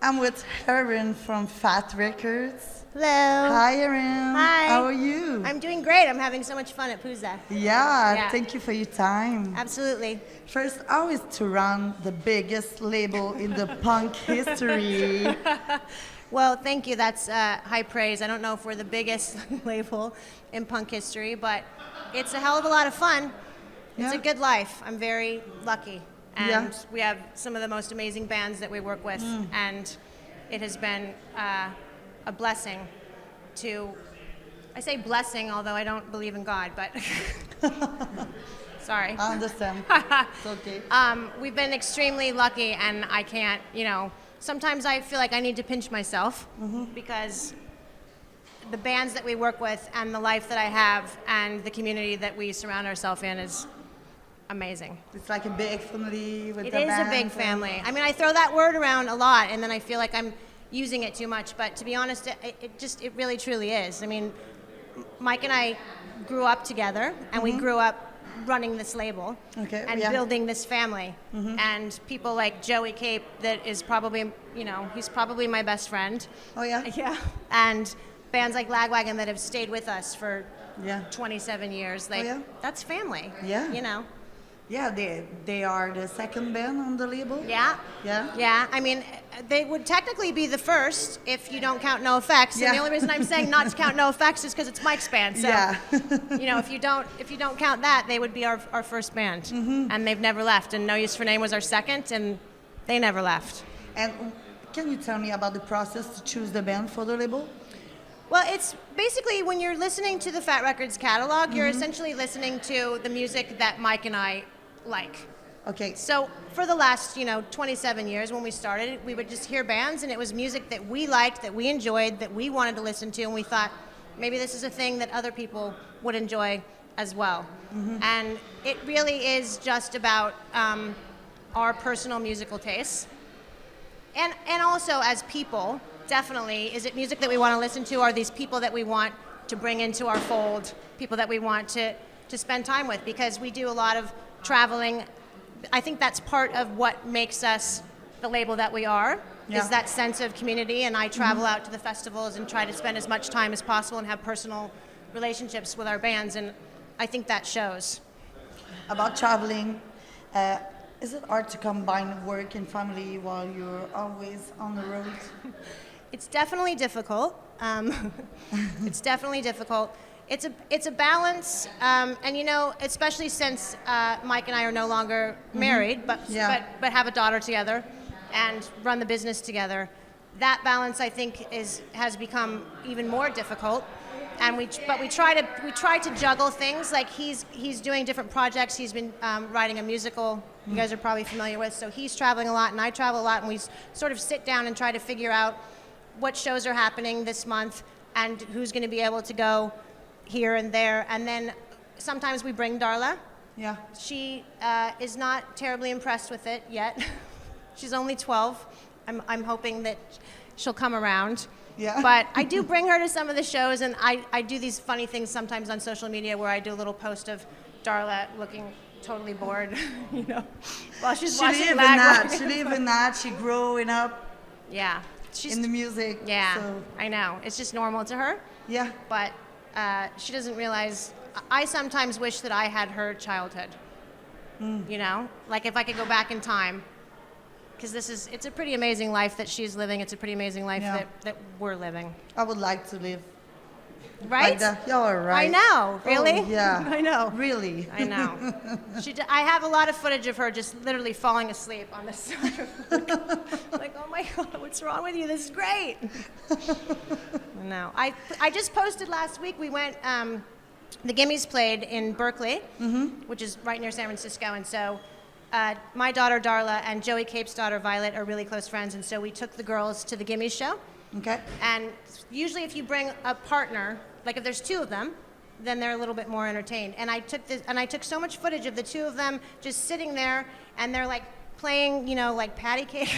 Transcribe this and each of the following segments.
I'm with Erin from Fat Records. Hello. Hi, Erin. Hi. How are you? I'm doing great. I'm having so much fun at Pouzza. Yeah, thank you for your time. Absolutely. First, how is to run the biggest label in the punk history? Well, thank you. That's high praise. I don't know if we're the biggest label in punk history, but it's a hell of a lot of fun. It's a good life. I'm very lucky. And we have some of the most amazing bands that we work with. And it has been a blessing to, I say blessing, although I don't believe in God, but sorry. I understand. It's okay. We've been extremely lucky, and I can't, sometimes I feel like I need to pinch myself because the bands that we work with and the life that I have and the community that we surround ourselves in is amazing. It's like a big family with It the is a big band family. I mean, I throw that word around a lot, and then I feel like I'm using it too much, but to be honest, it really truly is. I mean, Mike and I grew up together, and we grew up running this label and building this family. And people like Joey Cape, that is probably, he's probably my best friend. Oh, yeah? Yeah. And bands like Lagwagon that have stayed with us for 27 years. Like, Oh, yeah? that's family. Yeah. Yeah, they are the second band on the label? Yeah. Yeah? Yeah, I mean, they would technically be the first if you don't count No Effects. And the only reason I'm saying not to count No Effects is because it's Mike's band. So, if you don't count that, they would be our first band. And they've never left. And No Use for Name was our second, and they never left. And can you tell me about the process to choose the band for the label? Well, it's basically when you're listening to the Fat Records catalog, you're essentially listening to the music that Mike and I like. Okay. So for the last, 27 years when we started, we would just hear bands, and it was music that we liked, that we enjoyed, that we wanted to listen to, and we thought maybe this is a thing that other people would enjoy as well. And it really is just about our personal musical tastes. And also as people, definitely, is it music that we want to listen to? Are these people that we want to bring into our fold, people that we want to spend time with? Because we do a lot of traveling. I think that's part of what makes us the label that we are, is that sense of community. And I travel out to the festivals and try to spend as much time as possible and have personal relationships with our bands, and I think that shows. About traveling, is it hard to combine work and family while you're always on the road? It's definitely difficult. It's definitely difficult. It's a balance, and especially since Mike and I are no longer married, but have a daughter together, and run the business together. That balance, I think, has become even more difficult. And we try to juggle things. Like he's doing different projects. He's been writing a musical. You guys are probably familiar with. So he's traveling a lot, and I travel a lot, and we sort of sit down and try to figure out what shows are happening this month and who's going to be able to go here and there. And then sometimes we bring Darla. Yeah. She is not terribly impressed with it yet. She's only 12. I'm hoping that she'll come around. Yeah. But I do bring her to some of the shows, and I do these funny things sometimes on social media where I do a little post of Darla looking totally bored, while she's watching Lagwagon. She live in that. She growing up. Yeah. In the music. Yeah, so. I know. It's just normal to her. Yeah. But she doesn't realize. I sometimes wish that I had her childhood. Like if I could go back in time, because it's a pretty amazing life that she's living. It's a pretty amazing life that we're living. I would like to live. Right? Like that. You're right. I know. Really? Oh, yeah. I know. Really? I know. I have a lot of footage of her just literally falling asleep on the side of the like, oh my God, what's wrong with you? This is great. No. I just posted last week, we went, the Gimmies played in Berkeley, which is right near San Francisco, and so my daughter Darla and Joey Cape's daughter Violet are really close friends, and so we took the girls to the Gimmies show. Okay. And usually if you bring a partner, like if there's two of them, then they're a little bit more entertained. And I took so much footage of the two of them just sitting there, and they're like playing, like patty cake.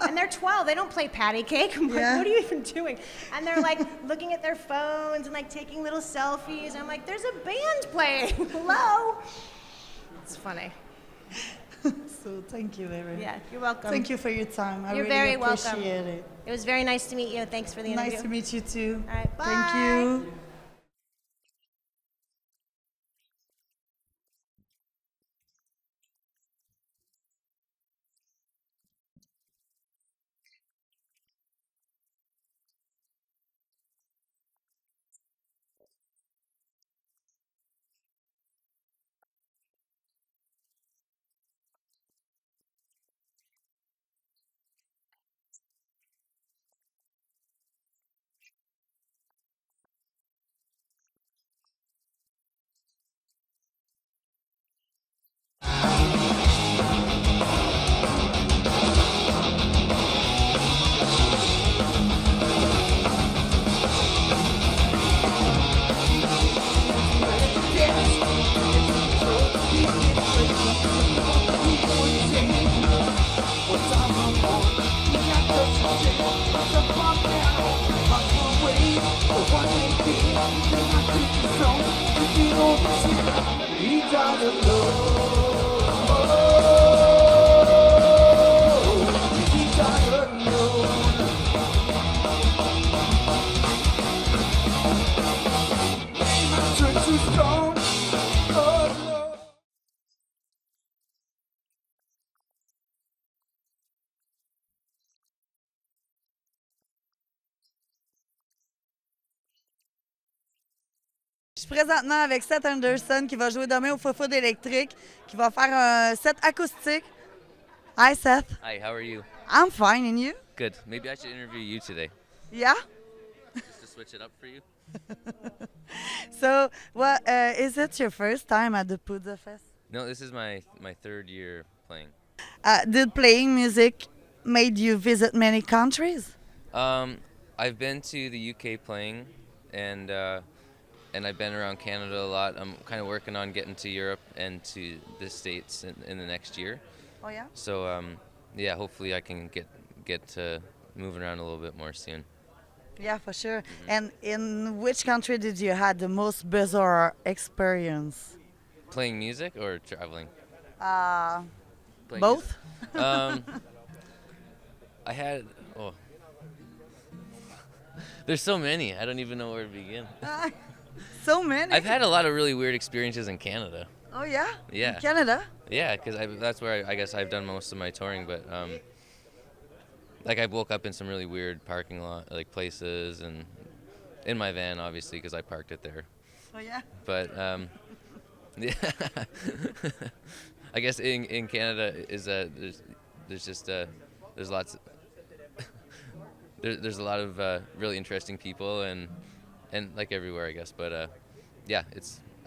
And they're 12, they don't play patty cake. I'm like, what are you even doing? And they're like looking at their phones and like taking little selfies. And I'm like, there's a band playing. Hello? It's funny. So thank you very much. Yeah, you're welcome. Thank you for your time. I You're really very appreciate welcome. it. It was very nice to meet you. Thanks for the interview. Nice to meet you too. All right, Thank bye. you. Je suis présentement avec Seth Anderson qui va jouer demain au Faux électrique, qui va faire un set acoustique. Hi Seth. Hi, how are you? I'm fine, and you? Good. Maybe I should interview you today, Yeah? just to switch it up for you. So, what is it your first time at the Pouzza Fest? No, this is my third year playing. Did playing music made you visit many countries? I've been to the UK playing, and I've been around Canada a lot. I'm kind of working on getting to Europe and to the States in the next year. Oh yeah? So yeah, hopefully I can get to moving around a little bit more soon. Yeah, for sure. And in which country did you had the most bizarre experience? Playing music or traveling? Uh, Playing both? music. I had there's so many. I don't even know where to begin. So many. I've had a lot of really weird experiences in Canada. Oh yeah? Yeah. In Canada? Yeah, because that's where I guess I've done most of my touring. But like I woke up in some really weird parking lot, like places, and in my van, obviously, because I parked it there. Oh yeah? But yeah, I guess in Canada is there's just there's lots there's a lot of really interesting people and like everywhere, I guess. But yeah,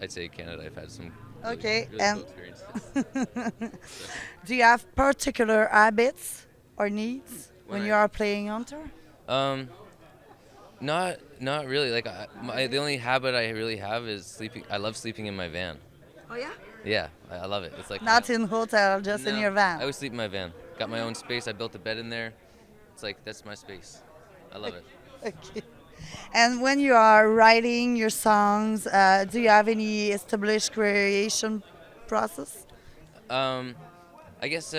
I'd say Canada. I've had some Okay, really and cool experiences. do you have particular habits or needs when When you I- are playing on tour? Not really. Like the only habit I really have is sleeping. I love sleeping in my van. Oh yeah? Yeah, I love it. It's like Not in hotel, just in No, your van. I always sleep in my van. Got my own space. I built a bed in there. It's like that's my space. I love it. Okay. And when you are writing your songs, do you have any established creation process? I guess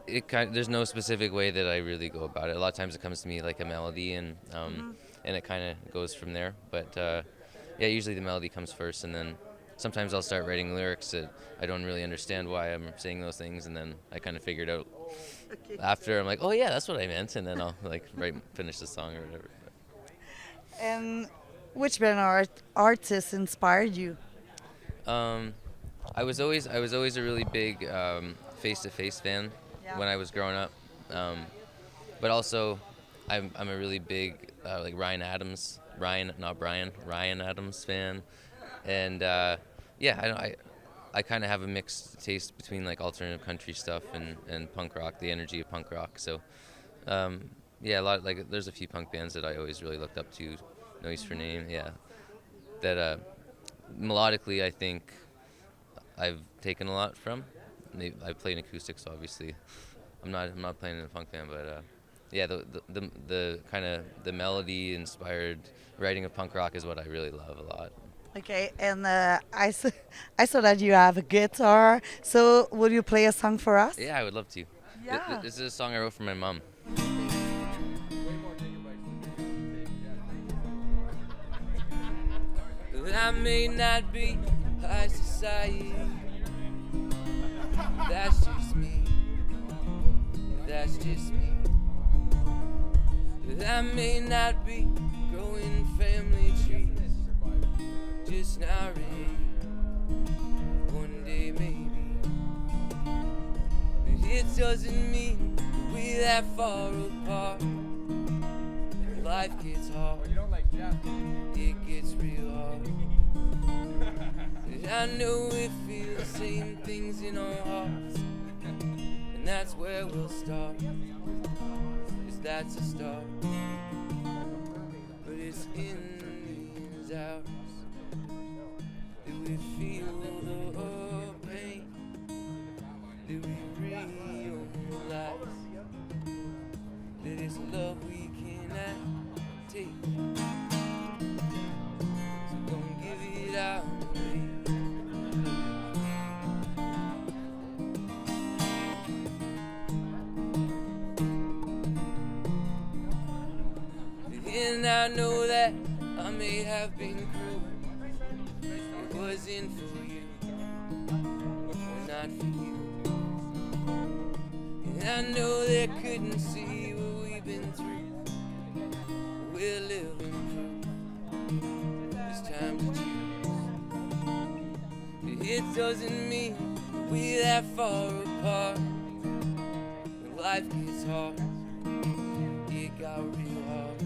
it kind there's no specific way that I really go about it. A lot of times it comes to me like a melody and it kind of goes from there. But yeah, usually the melody comes first, and then sometimes I'll start writing lyrics that I don't really understand why I'm saying those things, and then I kind of figure it out after. I'm like, oh yeah, that's what I meant, and then I'll like finish the song or whatever. And which band artists inspired you? I was always a really big Face-to-Face fan Yeah. when I was growing up, but also I'm a really big like Ryan Adams fan, and yeah, I kind of have a mixed taste between like alternative country stuff and punk rock, the energy of punk rock. So yeah, a lot like there's a few punk bands that I always really looked up to, No Use for Name, yeah, that melodically I think I've taken a lot from. I play in acoustics, obviously. I'm not playing in a funk band, but yeah, the kind of the melody inspired writing of punk rock is what I really love a lot. Okay, and I saw that you have a guitar. So would you play a song for us? Yeah, I would love to. Yeah. This is a song I wrote for my mom. I may not be high society. That's just me. That's just me. I may not be growing family trees just now, ready. One day maybe. But it doesn't mean we're that far apart. Life gets hard. It gets real hard. But I know we feel the same things in our hearts, and that's where we'll start. 'Cause that's a start. But it's in these hours that we feel the pain. That we realize that it's love we cannot take. So don't give it out away. And I know that I may have been cruel. It wasn't for you, not for you. And I know they couldn't see what we've been through. We're living proof. It's time to choose. It doesn't mean we're that far apart. When life gets hard, it got real hard.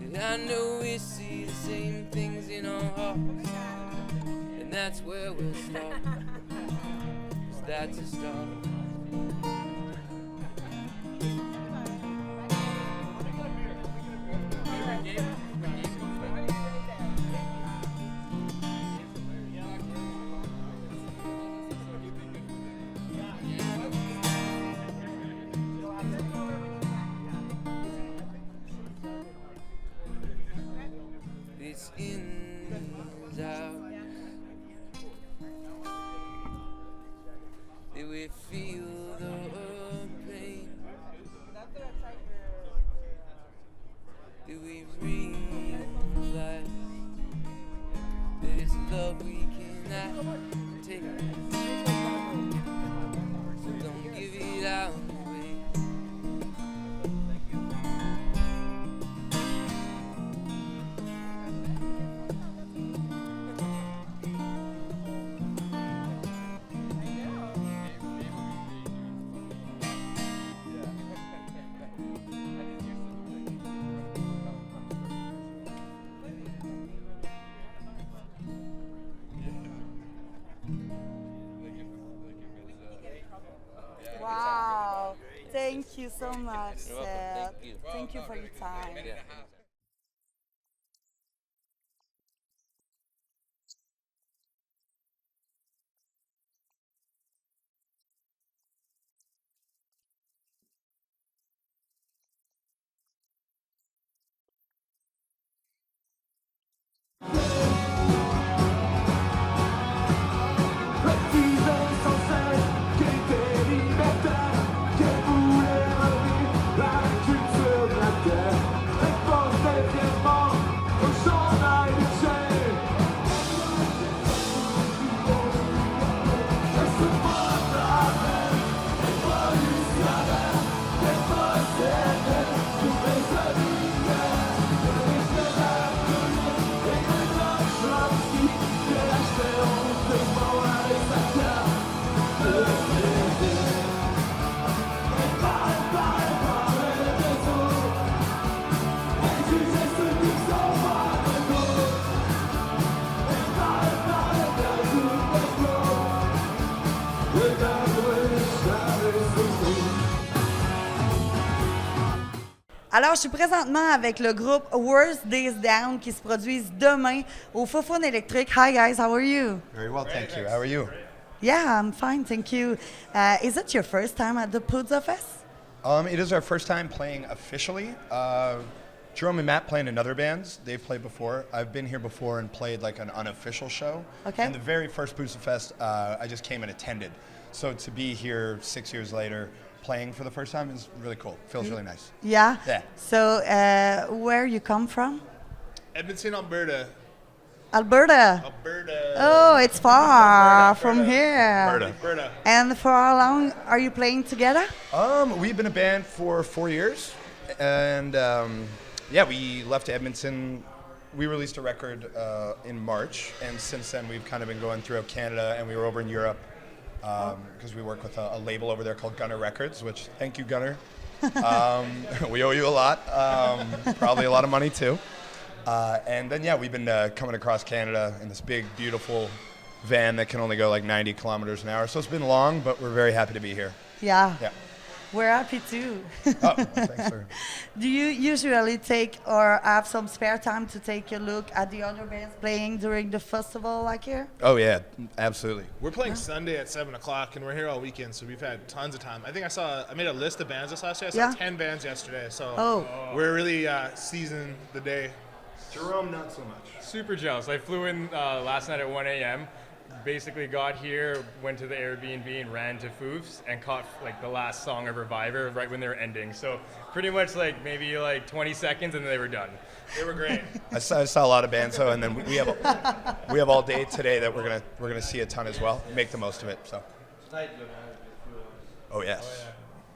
And I know we see the same things in our hearts, and that's where we'll start. 'Cause that's a start. It's in these hours that we feel the pain, that we realize that it's love we cannot take. So don't give it out away. Wow. Thank you so much, You're welcome. Seth. Thank you. Thank you for your time. Yeah. Alors, je suis présentement avec le groupe Worst Days Down qui se produisent demain au Fofone électrique. Hi guys, how are you? Very well, thank you. How are you? Yeah, I'm fine, thank you. Is it your first time at the Pouzza Fest? It is our first time playing officially. Jerome and Matt play in another bands. They've played before. I've been here before and played like an unofficial show. Okay. And the very first Pouzza Fest, I just came and attended. So to be here 6 years later, playing for the first time is really cool. Feels really nice. Yeah? Yeah. So where you come from? Edmonton, Alberta. Alberta. Alberta. Oh, it's far from here. Alberta. And for how long are you playing together? We've been a band for 4 years. And yeah, we left Edmonton. We released a record in March. And since then, we've kind of been going throughout Canada. And we were over in Europe because we work with a label over there called Gunner Records, which, thank you, Gunner. We owe you a lot. Probably a lot of money, too. And then, yeah, we've been coming across Canada in this big, beautiful van that can only go like 90 kilometers an hour. So it's been long, but we're very happy to be here. Yeah. Yeah. We're happy too. Oh, thanks, sir. Do you usually take or have some spare time to take a look at the other bands playing during the festival like here? Oh, yeah, absolutely. We're playing Sunday at 7 o'clock, and we're here all weekend, so we've had tons of time. I think I made a list of bands this last year. I saw 10 bands yesterday, so we're really seizing the day. Jerome, not so much. Super jealous. I flew in last night at 1 a.m. Basically got here, went to the Airbnb and ran to Foofs and caught like the last song of Reviver right when they were ending. So pretty much like maybe like 20 seconds and then they were done. They were great. I saw a lot of bands, and then we have all day today that we're gonna see a ton as well. Make the most of it. So. Oh yes.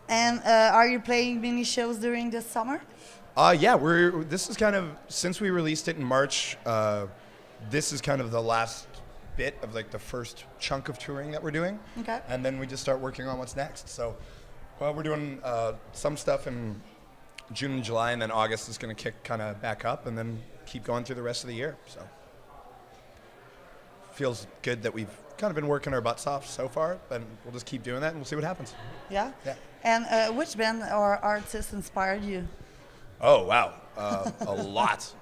And are you playing mini shows during the summer? Yeah, this is kind of, since we released it in March, this is kind of the last bit of like the first chunk of touring that we're doing. Okay. And then we just start working on what's next. So, well, we're doing some stuff in June and July, and then August is going to kick kind of back up, and then keep going through the rest of the year. So, feels good that we've kind of been working our butts off so far, and we'll just keep doing that, and we'll see what happens. Yeah? Yeah. And which band or artist inspired you? Oh, wow. A lot.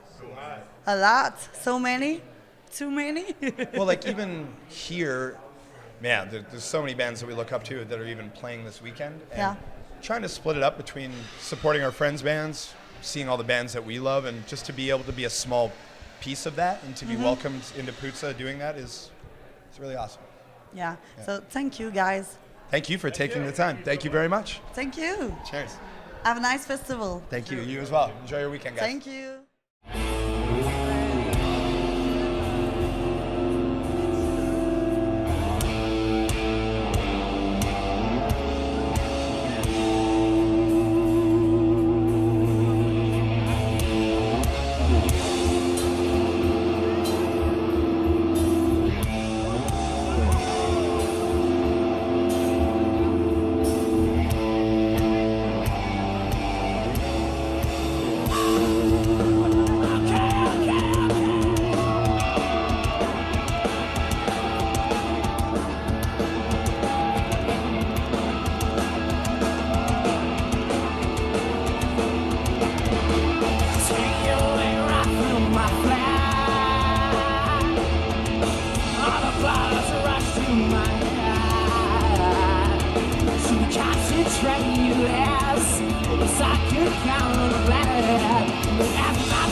A lot? So many? Too many? Well, like even here, man, there's so many bands that we look up to that are even playing this weekend. And Yeah. trying to split it up between supporting our friends' bands, seeing all the bands that we love, and just to be able to be a small piece of that and to be welcomed into Pouzza doing that it's really awesome. Yeah. So thank you guys. Thank you for taking the time. Thank you very much. Thank you. Cheers. Have a nice festival. Thank you. You as well. Enjoy your weekend, guys. Thank you. Concentrate you as I could count on the bad, but I'm not